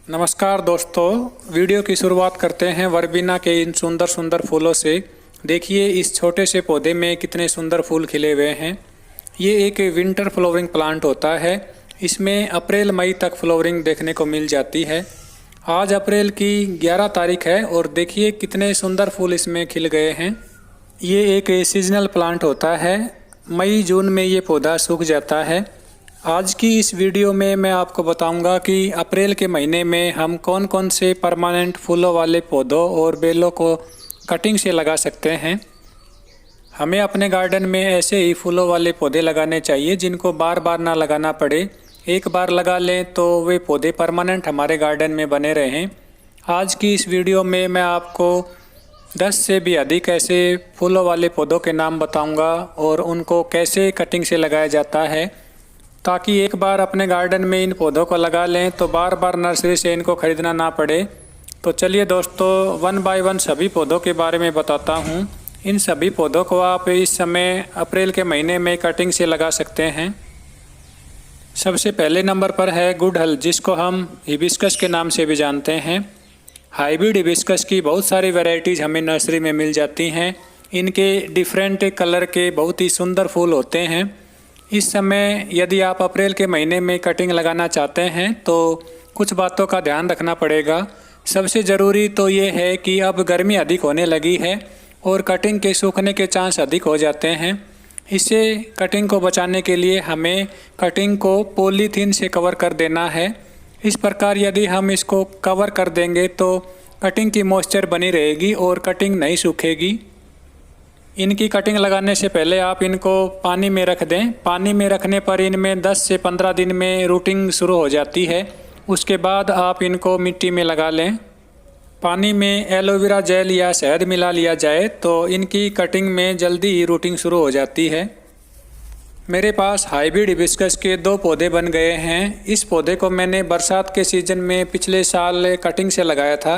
नमस्कार दोस्तों, वीडियो की शुरुआत करते हैं वर्बेना के इन सुंदर सुंदर फूलों से। देखिए इस छोटे से पौधे में कितने सुंदर फूल खिले हुए हैं। ये एक विंटर फ्लावरिंग प्लांट होता है। इसमें अप्रैल मई तक फ्लावरिंग देखने को मिल जाती है। आज अप्रैल की 11 तारीख है और देखिए कितने सुंदर फूल इसमें खिल गए हैं। ये एक सीजनल प्लांट होता है। मई जून में ये पौधा सूख जाता है। आज की इस वीडियो में मैं आपको बताऊंगा कि अप्रैल के महीने में हम कौन कौन से परमानेंट फूलों वाले पौधों और बेलों को कटिंग से लगा सकते हैं। हमें अपने गार्डन में ऐसे ही फूलों वाले पौधे लगाने चाहिए जिनको बार बार ना लगाना पड़े। एक बार लगा लें तो वे पौधे परमानेंट हमारे गार्डन में बने रहें। आज की इस वीडियो में मैं आपको 10 से भी अधिक ऐसे फूलों वाले पौधों के नाम बताऊंगा और उनको कैसे कटिंग से लगाया जाता है, ताकि एक बार अपने गार्डन में इन पौधों को लगा लें तो बार बार नर्सरी से इनको खरीदना ना पड़े। तो चलिए दोस्तों, वन बाय वन सभी पौधों के बारे में बताता हूँ। इन सभी पौधों को आप इस समय अप्रैल के महीने में कटिंग से लगा सकते हैं। सबसे पहले नंबर पर है गुड़हल, जिसको हम हिबिस्कस के नाम से भी जानते हैं। हाइब्रिड हिबिस्कस की बहुत सारी वैरायटीज़ हमें नर्सरी में मिल जाती हैं। इनके डिफरेंट कलर के बहुत ही सुंदर फूल होते हैं। इस समय यदि आप अप्रैल के महीने में कटिंग लगाना चाहते हैं तो कुछ बातों का ध्यान रखना पड़ेगा। सबसे ज़रूरी तो ये है कि अब गर्मी अधिक होने लगी है और कटिंग के सूखने के चांस अधिक हो जाते हैं। इससे कटिंग को बचाने के लिए हमें कटिंग को पॉलीथीन से कवर कर देना है। इस प्रकार यदि हम इसको कवर कर देंगे तो कटिंग की मॉइस्चर बनी रहेगी और कटिंग नहीं सूखेगी। इनकी कटिंग लगाने से पहले आप इनको पानी में रख दें। पानी में रखने पर इनमें 10 से 15 दिन में रूटिंग शुरू हो जाती है। उसके बाद आप इनको मिट्टी में लगा लें। पानी में एलोवेरा जेल या शहद मिला लिया जाए तो इनकी कटिंग में जल्दी ही रूटिंग शुरू हो जाती है। मेरे पास हाइब्रिड हिबिस्कस के 2 पौधे बन गए हैं। इस पौधे को मैंने बरसात के सीज़न में पिछले साल कटिंग से लगाया था।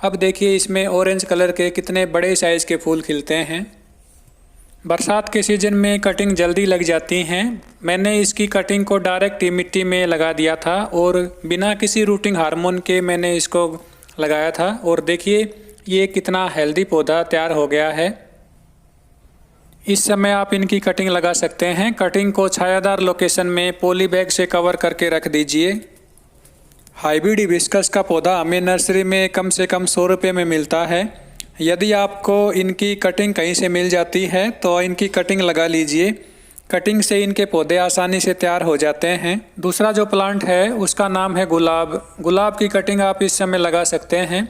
अब देखिए इसमें ऑरेंज कलर के कितने बड़े साइज़ के फूल खिलते हैं। बरसात के सीज़न में कटिंग जल्दी लग जाती हैं। मैंने इसकी कटिंग को डायरेक्ट ही मिट्टी में लगा दिया था और बिना किसी रूटिंग हार्मोन के मैंने इसको लगाया था। और देखिए ये कितना हेल्दी पौधा तैयार हो गया है। इस समय आप इनकी कटिंग लगा सकते हैं। कटिंग को छायादार लोकेशन में पॉली बैग से कवर करके रख दीजिए। हाइब्रिड हिबिस्कस का पौधा हमें नर्सरी में कम से कम 100 रुपये में मिलता है। यदि आपको इनकी कटिंग कहीं से मिल जाती है तो इनकी कटिंग लगा लीजिए। कटिंग से इनके पौधे आसानी से तैयार हो जाते हैं। दूसरा जो प्लांट है उसका नाम है गुलाब। गुलाब की कटिंग आप इस समय लगा सकते हैं।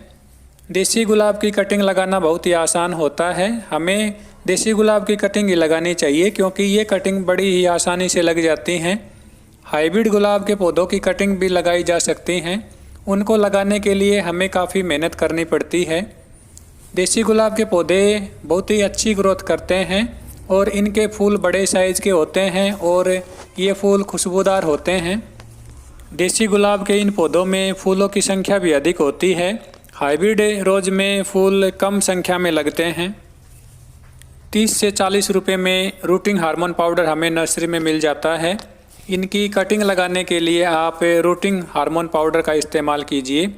देसी गुलाब की कटिंग लगाना बहुत ही आसान होता है। हमें देसी गुलाब की कटिंग ही लगानी चाहिए क्योंकि ये कटिंग बड़ी ही आसानी से लग जाती हैं। हाइब्रिड गुलाब के पौधों की कटिंग भी लगाई जा सकती हैं। उनको लगाने के लिए हमें काफ़ी मेहनत करनी पड़ती है। देसी गुलाब के पौधे बहुत ही अच्छी ग्रोथ करते हैं और इनके फूल बड़े साइज़ के होते हैं और ये फूल खुशबूदार होते हैं। देसी गुलाब के इन पौधों में फूलों की संख्या भी अधिक होती है। हाइब्रिड रोज में फूल कम संख्या में लगते हैं। 30 से 40 रुपये में रूटिंग हार्मोन पाउडर हमें नर्सरी में मिल जाता है। इनकी कटिंग लगाने के लिए आप रूटिंग हार्मोन पाउडर का इस्तेमाल कीजिए।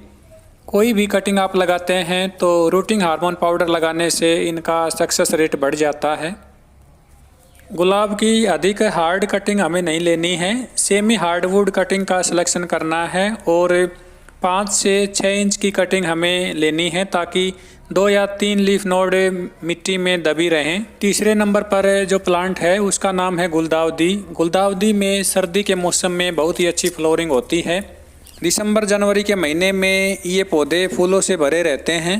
कोई भी कटिंग आप लगाते हैं तो रूटिंग हार्मोन पाउडर लगाने से इनका सक्सेस रेट बढ़ जाता है। गुलाब की अधिक हार्ड कटिंग हमें नहीं लेनी है। सेमी हार्डवुड कटिंग का सिलेक्शन करना है और 5 से 6 इंच की कटिंग हमें लेनी है ताकि 2 या 3 लीफ नोड मिट्टी में दबी रहें। तीसरे नंबर पर जो प्लांट है उसका नाम है गुलदाउदी। गुलदाउदी में सर्दी के मौसम में बहुत ही अच्छी फ्लोरिंग होती है। दिसंबर जनवरी के महीने में ये पौधे फूलों से भरे रहते हैं।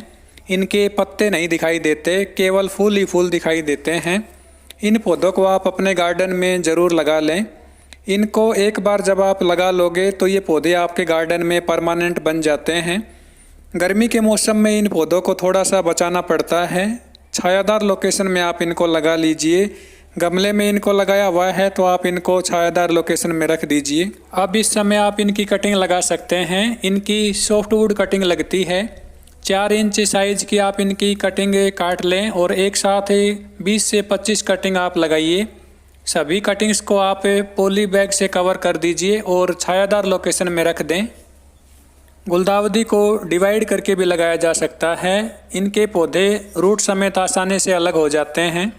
इनके पत्ते नहीं दिखाई देते, केवल फूल ही फूल दिखाई देते हैं। इन पौधों को आप अपने गार्डन में ज़रूर लगा लें। इनको एक बार जब आप लगा लोगे तो ये पौधे आपके गार्डन में परमानेंट बन जाते हैं। गर्मी के मौसम में इन पौधों को थोड़ा सा बचाना पड़ता है। छायादार लोकेशन में आप इनको लगा लीजिए। गमले में इनको लगाया हुआ है तो आप इनको छायादार लोकेशन में रख दीजिए। अब इस समय आप इनकी कटिंग लगा सकते हैं। इनकी सॉफ्टवुड कटिंग लगती है। 4 इंच साइज़ की आप इनकी कटिंग काट लें और एक साथ 20 से 25 कटिंग आप लगाइए। सभी कटिंग्स को आप पॉली बैग से कवर कर दीजिए और छायादार लोकेशन में रख दें। गुलदाउदी को डिवाइड करके भी लगाया जा सकता है। इनके पौधे रूट समेत आसानी से अलग हो जाते हैं।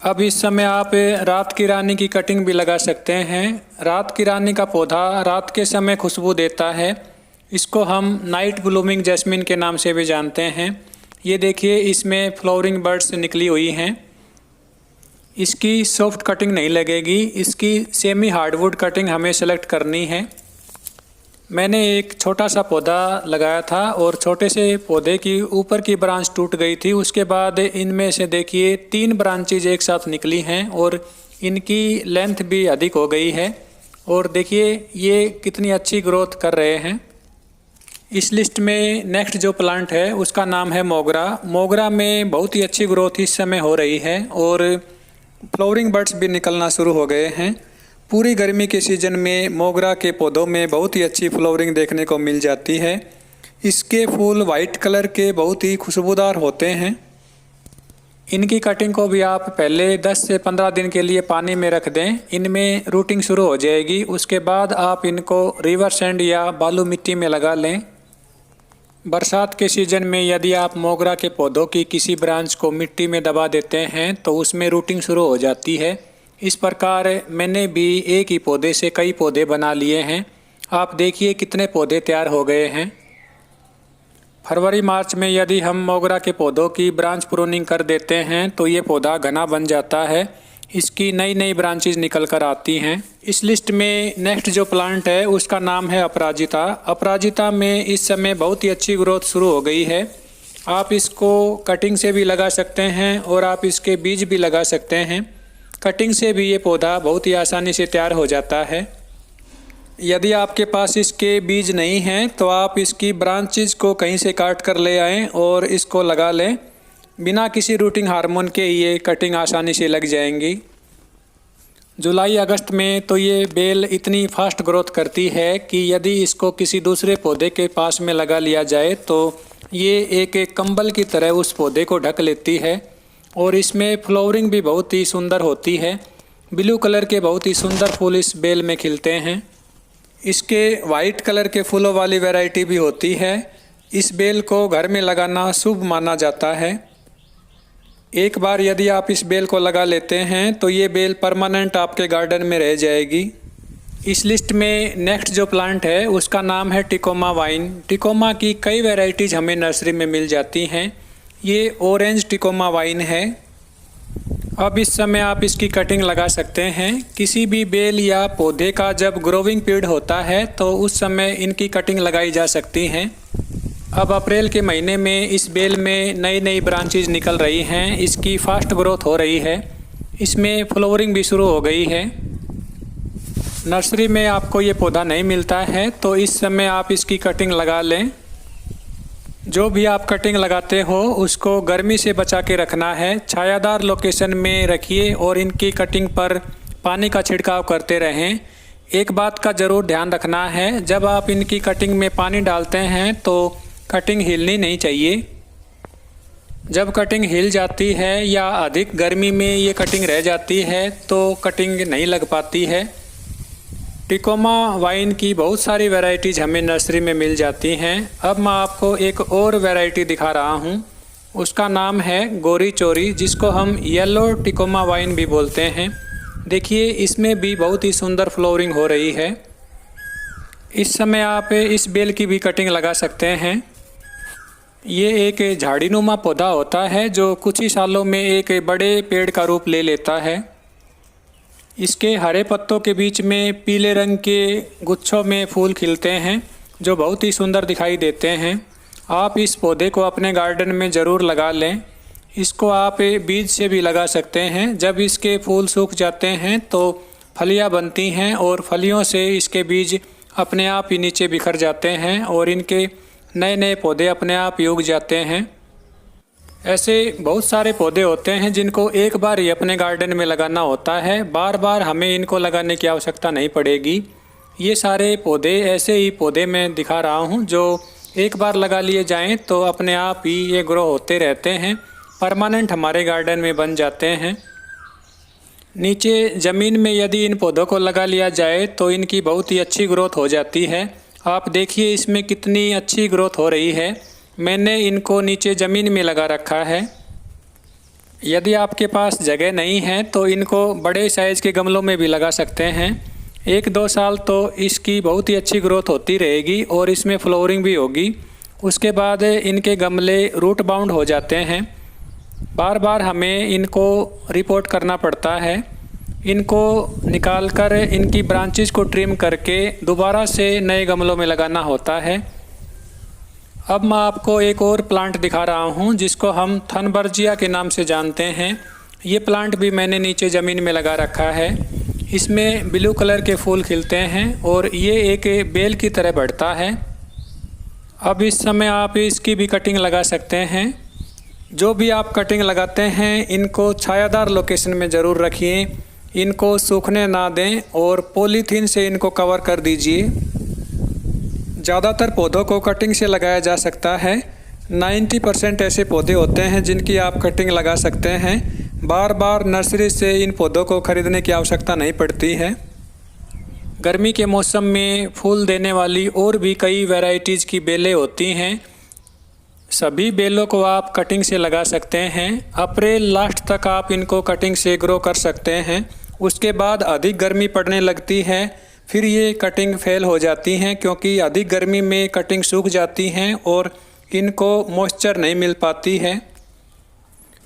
अब इस समय आप रात की रानी की कटिंग भी लगा सकते हैं। रात की रानी का पौधा रात के समय खुशबू देता है। इसको हम नाइट ब्लूमिंग जैस्मिन के नाम से भी जानते हैं। ये देखिए, इसमें फ्लावरिंग बर्ड्स निकली हुई हैं। इसकी सॉफ्ट कटिंग नहीं लगेगी, इसकी सेमी हार्डवुड कटिंग हमें सेलेक्ट करनी है। मैंने एक छोटा सा पौधा लगाया था और छोटे से पौधे की ऊपर की ब्रांच टूट गई थी। उसके बाद इनमें से देखिए 3 ब्रांचेज एक साथ निकली हैं और इनकी लेंथ भी अधिक हो गई है। और देखिए ये कितनी अच्छी ग्रोथ कर रहे हैं। इस लिस्ट में नेक्स्ट जो प्लांट है उसका नाम है मोगरा। मोगरा में बहुत ही अच्छी ग्रोथ इस समय हो रही है और फ्लावरिंग बर्ड्स भी निकलना शुरू हो गए हैं। पूरी गर्मी के सीज़न में मोगरा के पौधों में बहुत ही अच्छी फ्लावरिंग देखने को मिल जाती है। इसके फूल वाइट कलर के बहुत ही खुशबूदार होते हैं। इनकी कटिंग को भी आप पहले 10 से 15 दिन के लिए पानी में रख दें। इनमें रूटिंग शुरू हो जाएगी। उसके बाद आप इनको रिवर सैंड या बालू मिट्टी में लगा लें। बरसात के सीज़न में यदि आप मोगरा के पौधों की किसी ब्रांच को मिट्टी में दबा देते हैं तो उसमें रूटिंग शुरू हो जाती है। इस प्रकार मैंने भी एक ही पौधे से कई पौधे बना लिए हैं। आप देखिए कितने पौधे तैयार हो गए हैं। फरवरी मार्च में यदि हम मोगरा के पौधों की ब्रांच प्रूनिंग कर देते हैं तो ये पौधा घना बन जाता है। इसकी नई नई ब्रांचेज निकल कर आती हैं। इस लिस्ट में नेक्स्ट जो प्लांट है उसका नाम है अपराजिता। अपराजिता में इस समय बहुत ही अच्छी ग्रोथ शुरू हो गई है। आप इसको कटिंग से भी लगा सकते हैं और आप इसके बीज भी लगा सकते हैं। कटिंग से भी ये पौधा बहुत ही आसानी से तैयार हो जाता है। यदि आपके पास इसके बीज नहीं हैं तो आप इसकी ब्रांचेज को कहीं से काट कर ले आएँ और इसको लगा लें। बिना किसी रूटिंग हार्मोन के ये कटिंग आसानी से लग जाएंगी। जुलाई अगस्त में तो ये बेल इतनी फास्ट ग्रोथ करती है कि यदि इसको किसी दूसरे पौधे के पास में लगा लिया जाए तो ये एक कंबल की तरह उस पौधे को ढक लेती है। और इसमें फ्लावरिंग भी बहुत ही सुंदर होती है। ब्लू कलर के बहुत ही सुंदर फूल इस बेल में खिलते हैं। इसके वाइट कलर के फूलों वाली वैरायटी भी होती है। इस बेल को घर में लगाना शुभ माना जाता है। एक बार यदि आप इस बेल को लगा लेते हैं तो ये बेल परमानेंट आपके गार्डन में रह जाएगी। इस लिस्ट में नेक्स्ट जो प्लांट है उसका नाम है टिकोमा वाइन। टिकोमा की कई वैरायटीज हमें नर्सरी में मिल जाती हैं। ये ऑरेंज टिकोमा वाइन है। अब इस समय आप इसकी कटिंग लगा सकते हैं। किसी भी बेल या पौधे का जब ग्रोविंग पीरियड होता है तो उस समय इनकी कटिंग लगाई जा सकती हैं। अब अप्रैल के महीने में इस बेल में नई नई ब्रांचेज निकल रही हैं। इसकी फास्ट ग्रोथ हो रही है। इसमें फ्लावरिंग भी शुरू हो गई है। नर्सरी में आपको ये पौधा नहीं मिलता है तो इस समय आप इसकी कटिंग लगा लें। जो भी आप कटिंग लगाते हो उसको गर्मी से बचा के रखना है। छायादार लोकेशन में रखिए और इनकी कटिंग पर पानी का छिड़काव करते रहें। एक बात का ज़रूर ध्यान रखना है, जब आप इनकी कटिंग में पानी डालते हैं तो कटिंग हिलनी नहीं चाहिए। जब कटिंग हिल जाती है या अधिक गर्मी में ये कटिंग रह जाती है तो कटिंग नहीं लग पाती है। टिकोमा वाइन की बहुत सारी वैरायटीज़ हमें नर्सरी में मिल जाती हैं। अब मैं आपको एक और वैरायटी दिखा रहा हूँ। उसका नाम है गोरी चोरी, जिसको हम येलो टिकोमा वाइन भी बोलते हैं। देखिए इसमें भी बहुत ही सुंदर फ्लावरिंग हो रही है। इस समय आप इस बेल की भी कटिंग लगा सकते हैं। ये एक झाड़ीनुमा पौधा होता है जो कुछ ही सालों में एक बड़े पेड़ का रूप ले लेता है। इसके हरे पत्तों के बीच में पीले रंग के गुच्छों में फूल खिलते हैं जो बहुत ही सुंदर दिखाई देते हैं। आप इस पौधे को अपने गार्डन में ज़रूर लगा लें। इसको आप बीज से भी लगा सकते हैं। जब इसके फूल सूख जाते हैं तो फलियां बनती हैं और फलियों से इसके बीज अपने आप ही नीचे बिखर जाते हैं और इनके नए नए पौधे अपने आप ही उग जाते हैं। ऐसे बहुत सारे पौधे होते हैं जिनको एक बार ही अपने गार्डन में लगाना होता है। बार बार हमें इनको लगाने की आवश्यकता नहीं पड़ेगी। ये सारे पौधे ऐसे ही पौधे मैं दिखा रहा हूँ जो एक बार लगा लिए जाएं तो अपने आप ही ये ग्रो होते रहते हैं, परमानेंट हमारे गार्डन में बन जाते हैं। नीचे ज़मीन में यदि इन पौधों को लगा लिया जाए तो इनकी बहुत ही अच्छी ग्रोथ हो जाती है। आप देखिए इसमें कितनी अच्छी ग्रोथ हो रही है। मैंने इनको नीचे ज़मीन में लगा रखा है। यदि आपके पास जगह नहीं है तो इनको बड़े साइज़ के गमलों में भी लगा सकते हैं। 1-2 साल तो इसकी बहुत ही अच्छी ग्रोथ होती रहेगी और इसमें फ्लावरिंग भी होगी। उसके बाद इनके गमले रूट बाउंड हो जाते हैं। बार बार हमें इनको रिपोर्ट करना पड़ता है। इनको निकालकर इनकी ब्रांचेस को ट्रिम करके दोबारा से नए गमलों में लगाना होता है। अब मैं आपको एक और प्लांट दिखा रहा हूँ जिसको हम थनबर्जिया के नाम से जानते हैं। ये प्लांट भी मैंने नीचे ज़मीन में लगा रखा है। इसमें ब्लू कलर के फूल खिलते हैं और ये एक बेल की तरह बढ़ता है। अब इस समय आप इसकी भी कटिंग लगा सकते हैं। जो भी आप कटिंग लगाते हैं इनको छायादार लोकेशन में ज़रूर रखिए। इनको सूखने ना दें और पॉलीथीन से इनको कवर कर दीजिए। ज़्यादातर पौधों को कटिंग से लगाया जा सकता है। 90% ऐसे पौधे होते हैं जिनकी आप कटिंग लगा सकते हैं। बार बार नर्सरी से इन पौधों को खरीदने की आवश्यकता नहीं पड़ती है। गर्मी के मौसम में फूल देने वाली और भी कई वैरायटीज़ की बेलें होती हैं। सभी बेलों को आप कटिंग से लगा सकते हैं। अप्रैल लास्ट तक आप इनको कटिंग से ग्रो कर सकते हैं। उसके बाद अधिक गर्मी पड़ने लगती है, फिर ये कटिंग फेल हो जाती हैं क्योंकि अधिक गर्मी में कटिंग सूख जाती हैं और इनको मॉइस्चर नहीं मिल पाती है।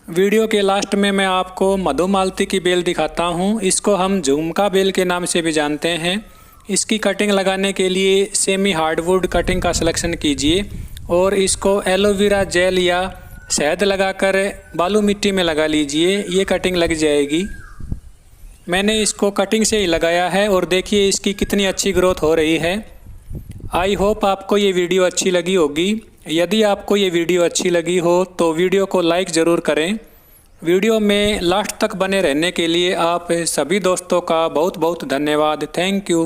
वीडियो के लास्ट में मैं आपको मधुमालती की बेल दिखाता हूँ। इसको हम झुमका बेल के नाम से भी जानते हैं। इसकी कटिंग लगाने के लिए सेमी हार्डवुड कटिंग का सिलेक्शन कीजिए और इसको एलोवेरा जेल या शहद लगाकर बालू मिट्टी में लगा लीजिए। ये कटिंग लग जाएगी। मैंने इसको कटिंग से ही लगाया है और देखिए इसकी कितनी अच्छी ग्रोथ हो रही है। आई होप आपको ये वीडियो अच्छी लगी होगी। यदि आपको ये वीडियो अच्छी लगी हो तो वीडियो को लाइक ज़रूर करें। वीडियो में लास्ट तक बने रहने के लिए आप सभी दोस्तों का बहुत बहुत धन्यवाद। Thank you.